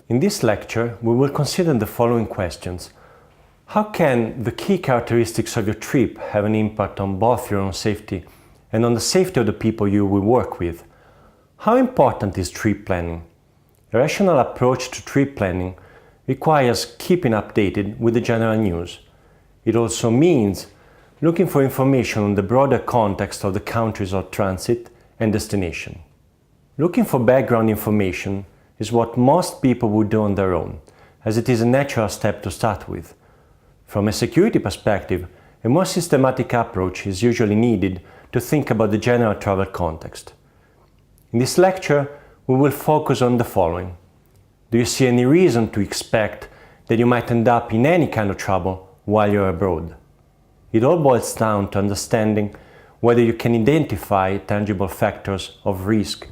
In this lecture, we will consider the following questions. How can the key characteristics of your trip have an impact on both your own safety and on the safety of the people you will work with? How important is trip planning? A rational approach to trip planning requires keeping updated with the general news. It also means looking for information on the broader context of the countries of transit and destination. Looking for background information is what most people would do on their own, as it is a natural step to start with. From a security perspective, a more systematic approach is usually needed to think about the general travel context. In this lecture, we will focus on the following. Do you see any reason to expect that you might end up in any kind of trouble while you're abroad? It all boils down to understanding whether you can identify tangible factors of risk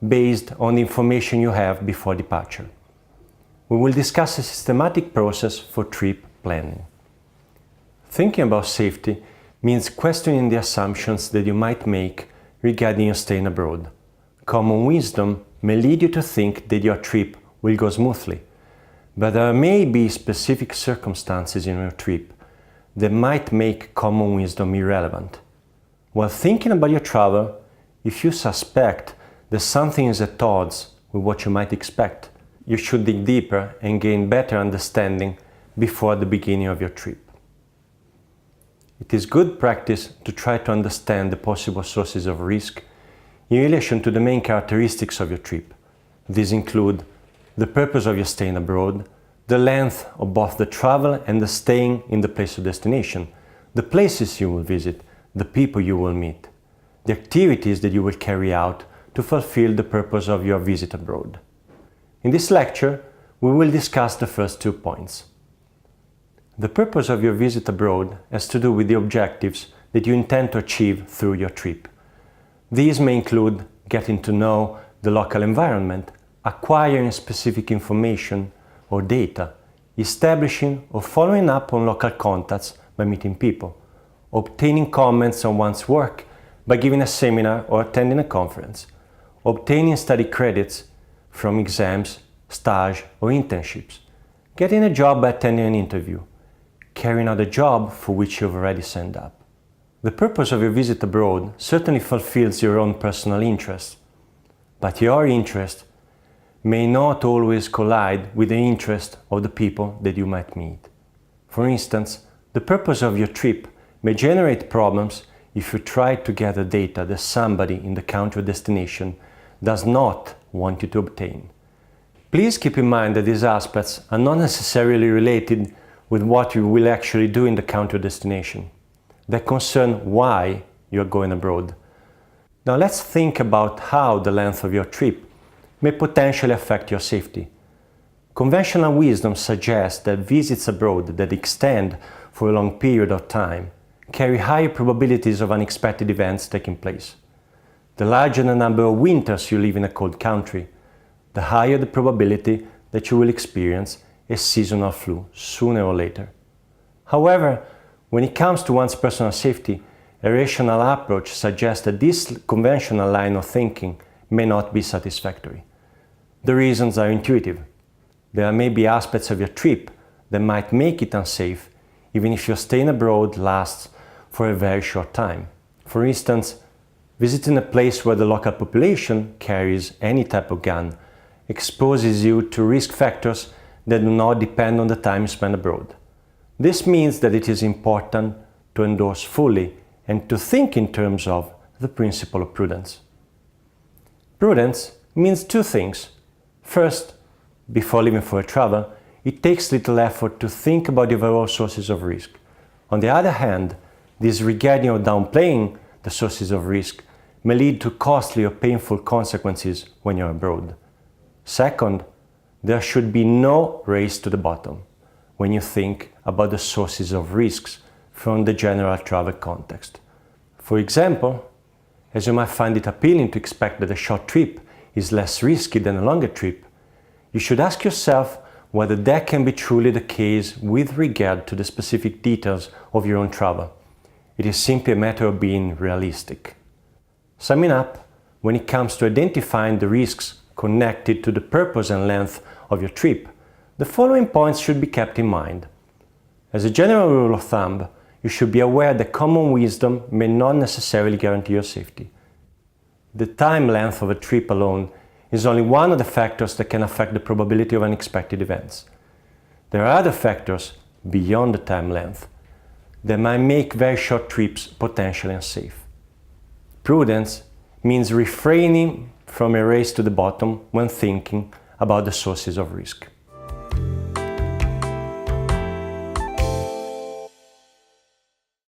based on the information you have before departure. We will discuss a systematic process for trip planning. Thinking about safety means questioning the assumptions that you might make regarding your staying abroad. Common wisdom may lead you to think that your trip will go smoothly, but there may be specific circumstances in your trip that might make common wisdom irrelevant. While thinking about your travel, if you suspect that something is at odds with what you might expect, you should dig deeper and gain better understanding before the beginning of your trip. It is good practice to try to understand the possible sources of risk in relation to the main characteristics of your trip. These include the purpose of your staying abroad, the length of both the travel and the staying in the place of destination, the places you will visit, the people you will meet, the activities that you will carry out to fulfill the purpose of your visit abroad. In this lecture, we will discuss the first 2 points. The purpose of your visit abroad has to do with the objectives that you intend to achieve through your trip. These may include getting to know the local environment, acquiring specific information or data, establishing or following up on local contacts by meeting people, obtaining comments on one's work by giving a seminar or attending a conference, obtaining study credits from exams, stage or internships, getting a job by attending an interview, carrying out a job for which you've already signed up. The purpose of your visit abroad certainly fulfills your own personal interests, but your interest may not always collide with the interest of the people that you might meet. For instance, the purpose of your trip may generate problems if you try to gather data that somebody in the country of destination does not want you to obtain. Please keep in mind that these aspects are not necessarily related with what you will actually do in the country of destination. They concern why you are going abroad. Now let's think about how the length of your trip may potentially affect your safety. Conventional wisdom suggests that visits abroad that extend for a long period of time carry higher probabilities of unexpected events taking place. The larger the number of winters you live in a cold country, the higher the probability that you will experience a seasonal flu sooner or later. However, when it comes to one's personal safety, a rational approach suggests that this conventional line of thinking may not be satisfactory. The reasons are intuitive. There may be aspects of your trip that might make it unsafe, even if your staying abroad lasts for a very short time. For instance, visiting a place where the local population carries any type of gun exposes you to risk factors that do not depend on the time you spend abroad. This means that it is important to endorse fully and to think in terms of the principle of prudence. Prudence means 2 things. First, before leaving for a travel, it takes little effort to think about the overall sources of risk. On the other hand, disregarding or downplaying the sources of risk may lead to costly or painful consequences when you're abroad. Second, there should be no race to the bottom when you think about the sources of risks from the general travel context. For example, as you might find it appealing to expect that a short trip is less risky than a longer trip, you should ask yourself whether that can be truly the case with regard to the specific details of your own travel. It is simply a matter of being realistic. Summing up, when it comes to identifying the risks connected to the purpose and length of your trip, the following points should be kept in mind. As a general rule of thumb, you should be aware that common wisdom may not necessarily guarantee your safety. The time length of a trip alone is only one of the factors that can affect the probability of unexpected events. There are other factors beyond the time length that might make very short trips potentially unsafe. Prudence means refraining from a race to the bottom when thinking about the sources of risk.